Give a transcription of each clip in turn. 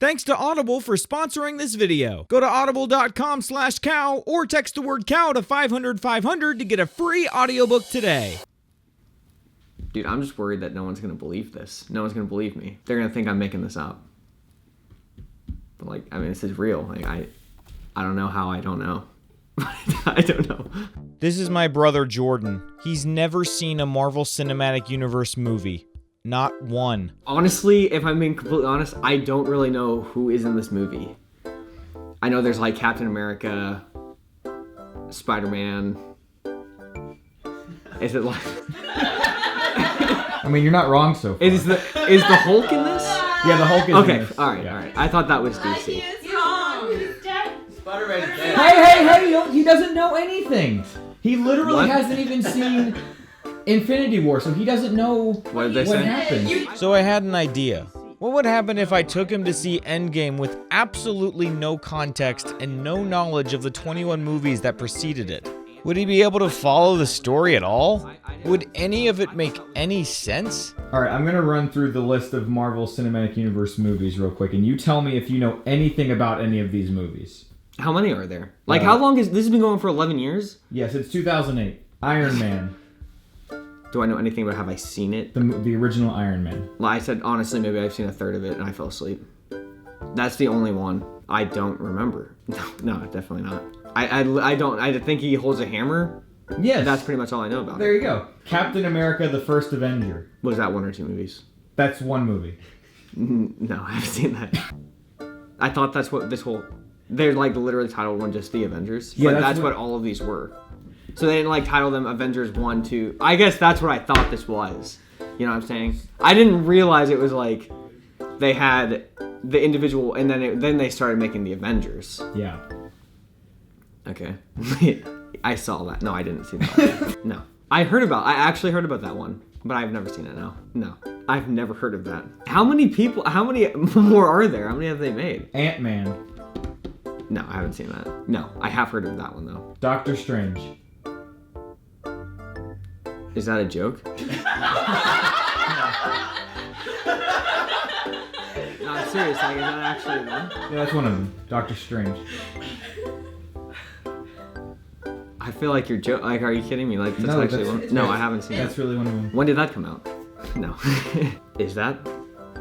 Thanks to Audible for sponsoring this video. Go to audible.com/cow or text the word cow to 500-500 to get a free audiobook today. Dude, I'm just worried that no one's going to believe this. No one's going to believe me. They're going to think I'm making this up. But like, I mean, this is real. Like, I don't know how I don't know. I don't know. This is my brother Jordan. He's never seen a Marvel Cinematic Universe movie. Not one. Honestly, if I'm being completely honest, I don't really know who is in this movie. I know there's like Captain America, Spider-Man. Is it like... I mean, you're not wrong so far. Is the Hulk in this? Yeah, the Hulk is in this. All right. I thought that was DC. He's wrong. He's dead. Spider-Man's dead. Hey, he doesn't know anything. He literally hasn't even seen Infinity War, so he doesn't know what happened. So I had an idea. What would happen if I took him to see Endgame with absolutely no context and no knowledge of the 21 movies that preceded it? Would he be able to follow the story at all? Would any of it make any sense? Alright, I'm going to run through the list of Marvel Cinematic Universe movies real quick, and you tell me if you know anything about any of these movies. How many are there? Like, how long is this has been going for 11 years? Yes, it's 2008. Iron Man. Do I know anything about? Have I seen it? The original Iron Man. Well, I said honestly, maybe I've seen a third of it and I fell asleep. That's the only one I don't remember. No, definitely not. I don't. I think he holds a hammer. Yes. That's pretty much all I know about There it. you go. Captain America: The First Avenger. Was that one or two movies? That's one movie. No, I haven't seen that. I thought that's what this whole... They're like literally titled one just The Avengers. Yeah, but that's what all of these were. So they didn't like title them Avengers 1, 2. I guess that's what I thought this was. You know what I'm saying? I didn't realize it was like they had the individual and then they started making the Avengers. Yeah. Okay. I saw that. No, I didn't see that. No. I actually heard about that one, but I've never seen it now. No. I've never heard of that. How many more are there? How many have they made? Ant-Man. No, I haven't seen that. No, I have heard of that one though. Doctor Strange. Is that a joke? No, I'm serious. Like, is that actually one? Yeah, that's one of them. Doctor Strange. I feel like you're joking. Like, are you kidding me? Like, that's actually one. No, I haven't seen That's it. really one of them. When did that come out? No. Is that?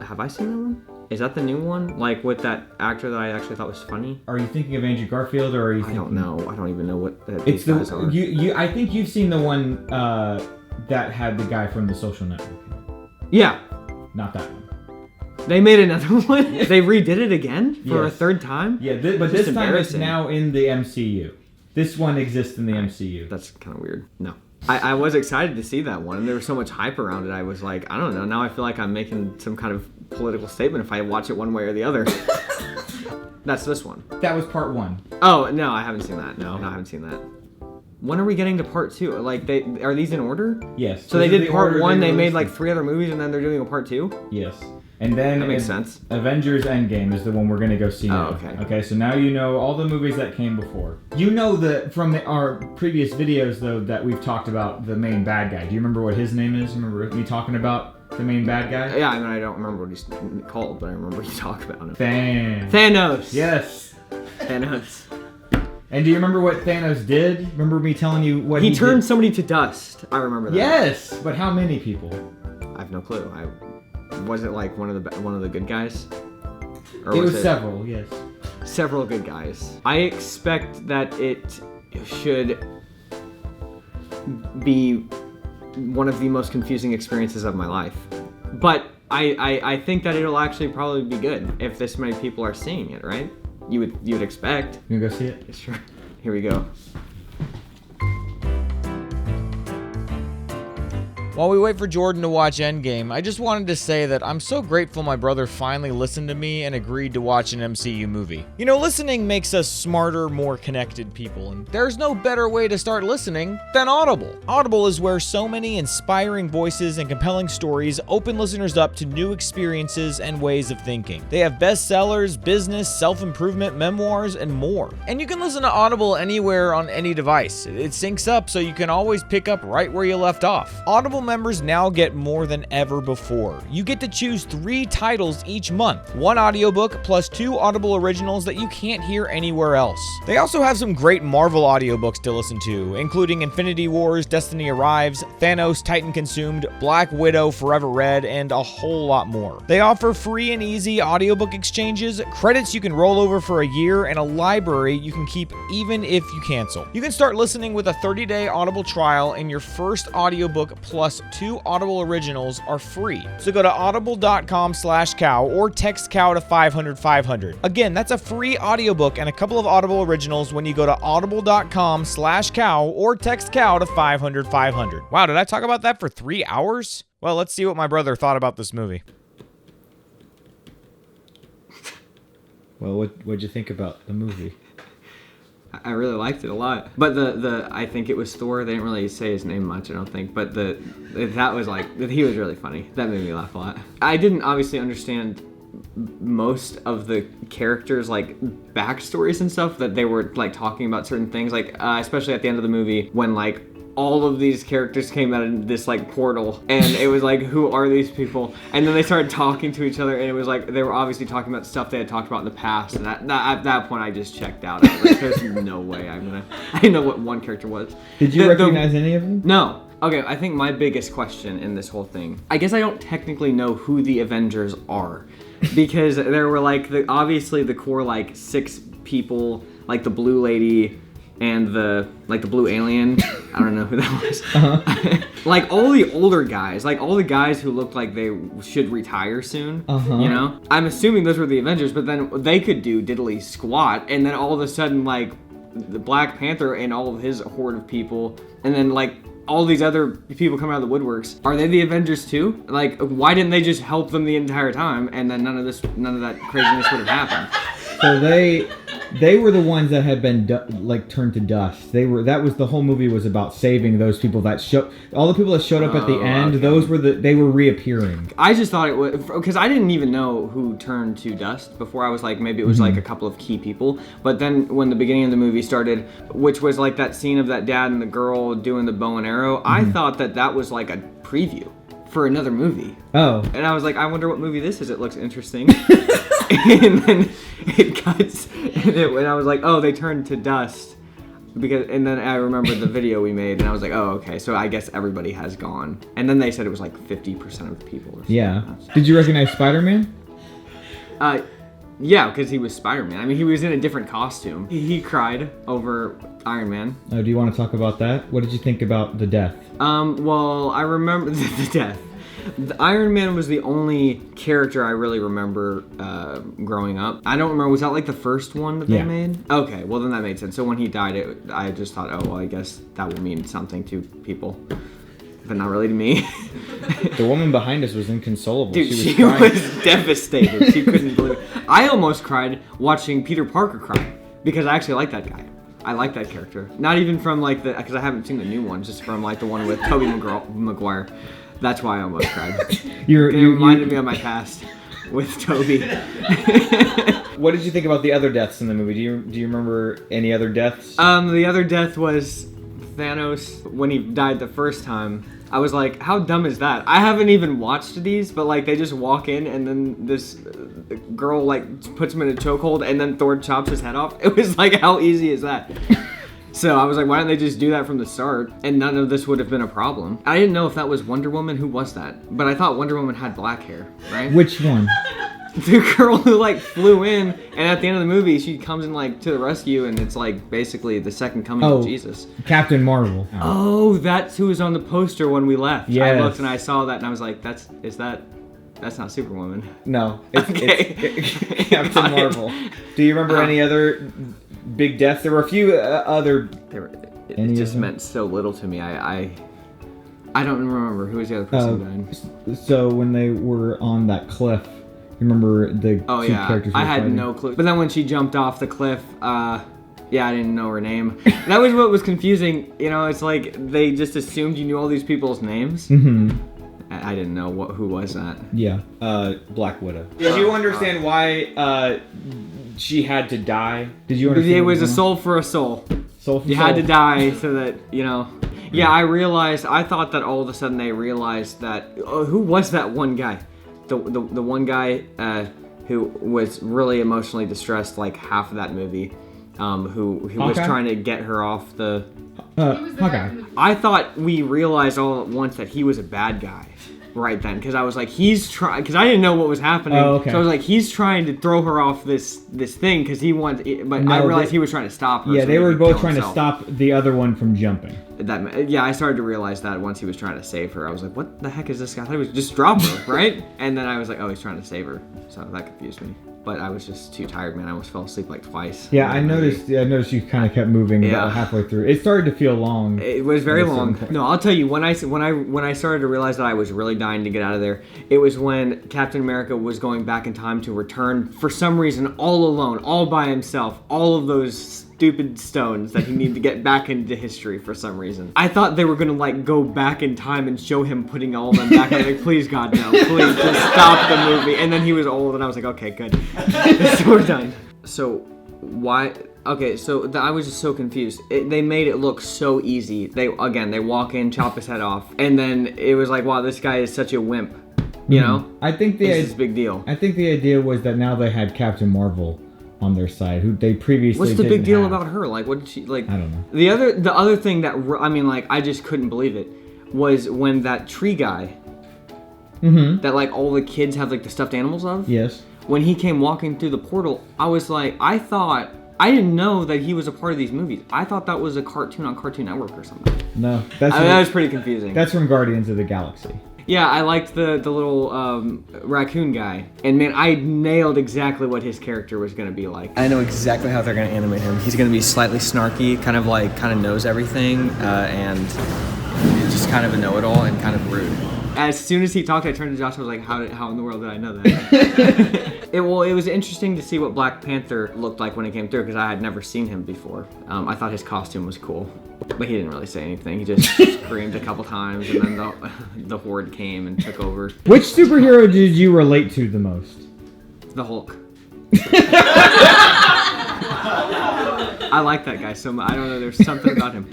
Have I seen that one? Is that the new one? Like with that actor that I actually thought was funny? Are you thinking of Andrew Garfield, or are you? I don't know. I don't even know what It's these guys are. you. I think you've seen the one that had the guy from The Social Network. Yeah. Not that one. They made another one. They redid it again for a third time. Yeah, but this time it's now in the MCU. This one exists in the MCU. That's kind of weird. No. I was excited to see that one, and there was so much hype around it. I was like, I don't know. Now I feel like I'm making some kind of political statement if I watch it one way or the other. That's this one. That was part 1. Oh, no, I haven't seen that. No, I haven't seen that. When are we getting to part 2? Like, are these in order? Yes. So they did part 1, they made like 3 other movies, and then they're doing a part 2? Yes. And then that makes sense. Avengers Endgame is the one we're going to go see now. Oh, okay. Okay, so now you know all the movies that came before. You know from our previous videos, though, that we've talked about the main bad guy. Do you remember what his name is? Remember me talking about the main bad guy? Yeah, I mean, I don't remember what he's called, but I remember you talk about him. Thanos. Yes. Thanos. And do you remember what Thanos did? Remember me telling you what he turned did? somebody to dust. I remember that. Yes, but how many people? I have no clue. Was it like one of the good guys? Or it was several, yes. Several good guys. I expect that it should be one of the most confusing experiences of my life. But I think that it'll actually probably be good if this many people are seeing it, right? You would expect. You gonna go see it? Sure. Here we go. While we wait for Jordan to watch Endgame, I just wanted to say that I'm so grateful my brother finally listened to me and agreed to watch an MCU movie. You know, listening makes us smarter, more connected people, and there's no better way to start listening than Audible. Audible is where so many inspiring voices and compelling stories open listeners up to new experiences and ways of thinking. They have bestsellers, business, self-improvement, memoirs, and more. And you can listen to Audible anywhere on any device. It syncs up so you can always pick up right where you left off. Audible members now get more than ever before. You get to choose 3 titles each month, 1 audiobook plus 2 Audible originals that you can't hear anywhere else. They also have some great Marvel audiobooks to listen to, including Infinity Wars, Destiny Arrives, Thanos Titan Consumed, Black Widow Forever Read, and a whole lot more. They offer free and easy audiobook exchanges, credits you can roll over for a year, and a library you can keep even if you cancel. You can start listening with a 30-day Audible trial, and your first audiobook plus 2 Audible originals are free. So go to audible.com/cow or text cow to 500-500. Again, that's a free audiobook and a couple of Audible originals when you go to audible.com/cow or text cow to 500-500. Wow, did I talk about that for 3 hours? Well, let's see what my brother thought about this movie. Well, what'd you think about the movie? I really liked it a lot. But the I think it was Thor. They didn't really say his name much, I don't think. But that was like, he was really funny. That made me laugh a lot. I didn't obviously understand most of the characters' like backstories and stuff, that they were like talking about certain things, like especially at the end of the movie when like all of these characters came out of this like portal, and it was like, who are these people? And then they started talking to each other, and it was like they were obviously talking about stuff they had talked about in the past. And at that point, I just checked out. I was like, there's no way I didn't know what one character was. Did you recognize any of them? No. Okay, I think my biggest question in this whole thing, I guess I don't technically know who the Avengers are, because there were like obviously the core like 6 people, like the blue lady and the blue alien. I don't know who that was. Uh-huh. Like all the older guys, like all the guys who looked like they should retire soon. Uh-huh. You know, I'm assuming those were the Avengers, but then they could do diddly squat, and then all of a sudden like the Black Panther and all of his horde of people, and then like all these other people coming out of the woodworks. Are they the Avengers too? Like, why didn't they just help them the entire time, and then none of that craziness would have happened? So they were the ones that had been turned to dust. That was the whole movie was about saving those people all the people that showed up at the end. Okay. Those were they were reappearing. I just thought it was, because I didn't even know who turned to dust before. I was like, maybe it was like a couple of key people. But then when the beginning of the movie started, which was like that scene of that dad and the girl doing the bow and arrow, I thought that was like a preview for another movie. Oh. And I was like, I wonder what movie this is. It looks interesting. And then it cuts, and I was like, oh, they turned to dust. And then I remembered the video we made, and I was like, oh, okay, so I guess everybody has gone. And then they said it was like 50% of the people. Or something. Yeah. Did you recognize Spider-Man? Yeah, because he was Spider-Man. I mean, he was in a different costume. He cried over Iron Man. Oh, do you want to talk about that? What did you think about the death? Well, I remember the death. The Iron Man was the only character I really remember growing up. I don't remember, was that like the first one that they made? Okay, well then that made sense. So when he died, I just thought, oh, well, I guess that will mean something to people, but not really to me. The woman behind us was inconsolable. Dude, she was devastated. She couldn't believe it. I almost cried watching Peter Parker cry, because I actually like that guy. I like that character. Not even from like because I haven't seen the new one, just from like the one with Tobey Maguire. That's why I almost cried. It reminded me of my past with Toby. What did you think about the other deaths in the movie? Do you remember any other deaths? The other death was Thanos when he died the first time. I was like, how dumb is that? I haven't even watched these, but like they just walk in and then this girl like puts him in a chokehold and then Thor chops his head off. It was like, how easy is that? So I was like, why didn't they just do that from the start? And none of this would have been a problem. I didn't know if that was Wonder Woman. Who was that? But I thought Wonder Woman had black hair, right? Which one? The girl who like flew in, and at the end of the movie, she comes in like to the rescue, and it's like basically the second coming of Jesus. Captain Marvel. Oh, that's who was on the poster when we left. Yes. I looked and I saw that, and I was like, that's not Superwoman. No, it's Captain Marvel. Do you remember any other big deaths? There were a few other. It just meant so little to me. I don't remember who was the other person who died. So when they were on that cliff, you remember the two characters? I had no clue. But then when she jumped off the cliff, I didn't know her name. That was what was confusing. You know, it's like they just assumed you knew all these people's names. Mm-hmm. I didn't know who was that. Yeah, Black Widow. Did you understand why she had to die? Did you understand? It was a soul for a soul. Soul for you soul. had to die so that, you know, Yeah, I thought that all of a sudden they realized that, who was that one guy? The one guy who was really emotionally distressed like half of that movie, who was trying to get her off the... Hawkeye. I thought we realized all at once that he was a bad guy right then, because I was like, he's trying, because I didn't know what was happening. Oh, okay. So I was like, he's trying to throw her off this thing because he wants, but No, I realized he was trying to stop her. Yeah, so they he were could both kill trying himself. to stop the other one from jumping. Yeah, I started to realize that once he was trying to save her. I was like, what the heck is this guy? I thought he was just drop her, right? And then I was like, oh, he's trying to save her. So that confused me. But I was just too tired, man. I almost fell asleep like twice. Yeah, I noticed you kind of kept moving about halfway through. It started to feel long. It was very long. No, I'll tell you, when I started to realize that I was really dying to get out of there, it was when Captain America was going back in time to return, for some reason, all alone, all by himself, all of those stupid stones that he needed to get back into history for some reason. I thought they were gonna like go back in time and show him putting all of them back. I was like, please God, no, please just stop the movie. And then he was old, and I was like, okay, good, so we're done. So why? Okay, so I was just so confused. They made it look so easy. They walk in, chop his head off, and then it was like, wow, this guy is such a wimp. You know? I think this is a big deal. I think the idea was that now they had Captain Marvel on their side, who they previously What's the big didn't deal have. about her? Like, what did she like? I don't know. The other thing that I mean, like, I just couldn't believe it was when that tree guy, that like all the kids have like the stuffed animals of. Yes. When he came walking through the portal, I was like, I didn't know that he was a part of these movies. I thought that was a cartoon on Cartoon Network or something. No, That was pretty confusing. That's from Guardians of the Galaxy. Yeah, I liked the little raccoon guy. And man, I nailed exactly what his character was going to be like. I know exactly how they're going to animate him. He's going to be slightly snarky, kind of knows everything, and just kind of a know-it-all and kind of rude. As soon as he talked, I turned to Josh and was like, how in the world did I know that? It was interesting to see what Black Panther looked like when he came through, because I had never seen him before. I thought his costume was cool, but he didn't really say anything. He just screamed a couple times, and then the Horde came and took over. Which superhero did you relate to the most? The Hulk. I like that guy so much. I don't know, there's something about him.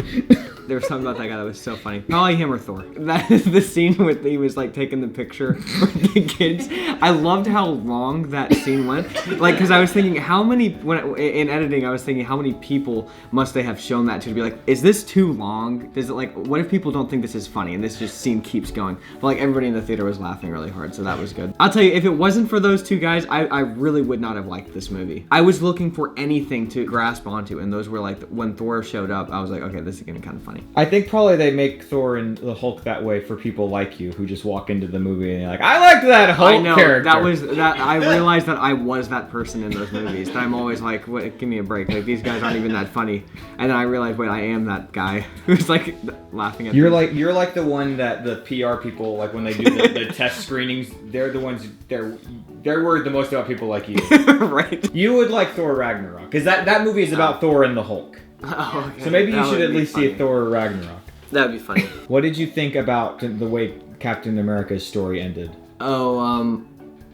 There was something about that guy that was so funny. Probably him or Thor. That is the scene with he was like taking the picture with the kids. I loved how long that scene went. Like, because I was thinking in editing, I was thinking how many people must they have shown that to be like, is this too long? Is it like, what if people don't think this is funny and this just scene keeps going? But like everybody in the theater was laughing really hard, so that was good. I'll tell you, if it wasn't for those two guys, I really would not have liked this movie. I was looking for anything to grasp onto, and those were like, when Thor showed up, I was like, okay, this is gonna be kind of funny. I think probably they make Thor and the Hulk that way for people like you who just walk into the movie and you're like, I liked that Hulk character. I realized that I was that person in those movies. That I'm always like, wait, give me a break. Like, these guys aren't even that funny. And then I realized, wait, I am that guy who's like laughing at You're like the one that the PR people, like when they do the test screenings, they're the ones they're worried the most about people like you. Right. You would like Thor Ragnarok, because that movie is about Thor and the Hulk. Oh, okay. So maybe you That should would at be least funny. see a Thor Ragnarok. That would be funny. What did you think about the way Captain America's story ended? Oh,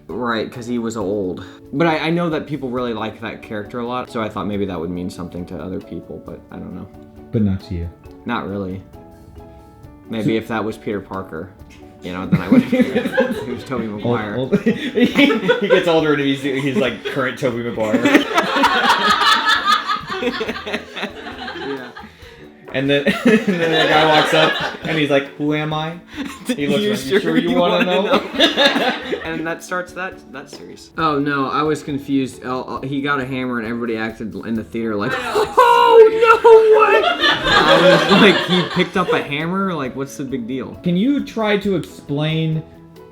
right, because he was old. But I know that people really like that character a lot, so I thought maybe that would mean something to other people, but I don't know. But not to you. Not really. Maybe if that was Peter Parker, then I would have. It was Tobey Maguire. He gets older and he's like current Tobey Maguire. Yeah. And then the guy walks up and he's like, "Who am I?" He looks like, "You sure you want to know?" And that starts that series. Oh no, I was confused. He got a hammer and everybody acted in the theater like, "Oh no, what?" I was like, he picked up a hammer. Like, what's the big deal? Can you try to explain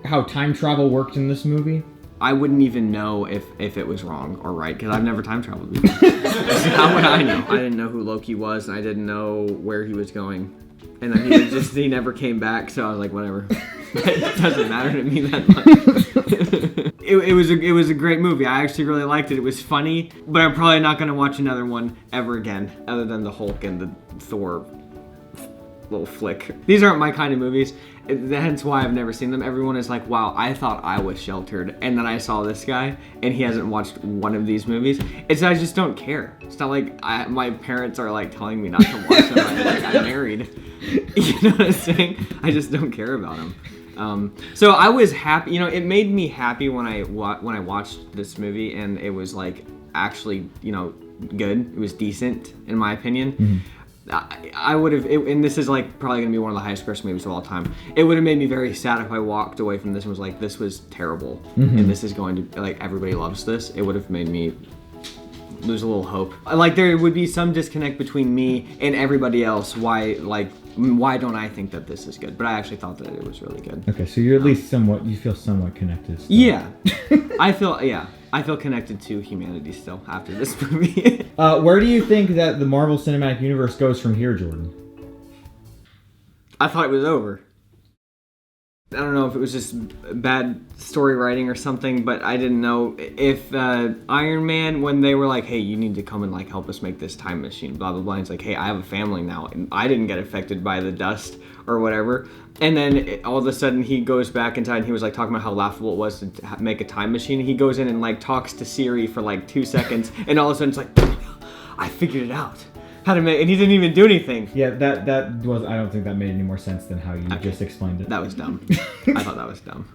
how time travel worked in this movie? I wouldn't even know if it was wrong or right, because I've never time traveled before. So how would I know? I didn't know who Loki was, and I didn't know where he was going. And then he never came back, so I was like, whatever. It doesn't matter to me that much. It was a great movie. I actually really liked it. It was funny, but I'm probably not going to watch another one ever again, other than the Hulk and the Thor little flick. These aren't my kind of movies, That's why I've never seen them. Everyone is like, wow, I thought I was sheltered, and then I saw this guy, and he hasn't watched one of these movies. I just don't care. It's not like my parents are like telling me not to watch them. I'm married. You know what I'm saying? I just don't care about them. So I was happy. You know, it made me happy when I watched this movie, and it was like actually, you know, good. It was decent in my opinion. Mm-hmm. I would have, and this is like probably gonna be one of the highest grossing movies of all time. It would have made me very sad if I walked away from this and was like, this was terrible, and this is going to be like, everybody loves this. It would have made me lose a little hope. Like there would be some disconnect between me and everybody else. Why don't I think that this is good? But I actually thought that it was really good. Okay, so you're at least you feel somewhat connected still. Yeah, I feel connected to humanity still after this movie. Where do you think that the Marvel Cinematic Universe goes from here, Jordan? I thought it was over. I don't know if it was just bad story writing or something, but I didn't know if Iron Man, when they were like, hey, you need to come and like help us make this time machine, blah, blah, blah. He's like, hey, I have a family now, and I didn't get affected by the dust or whatever. And then all of a sudden he goes back in time, and he was like talking about how laughable it was to make a time machine. He goes in and like talks to Siri for like 2 seconds, and all of a sudden it's like, I figured it out. How to make, and he didn't even do anything. Yeah, that was. I don't think that made any more sense than how you just explained it. That was dumb. I thought that was dumb.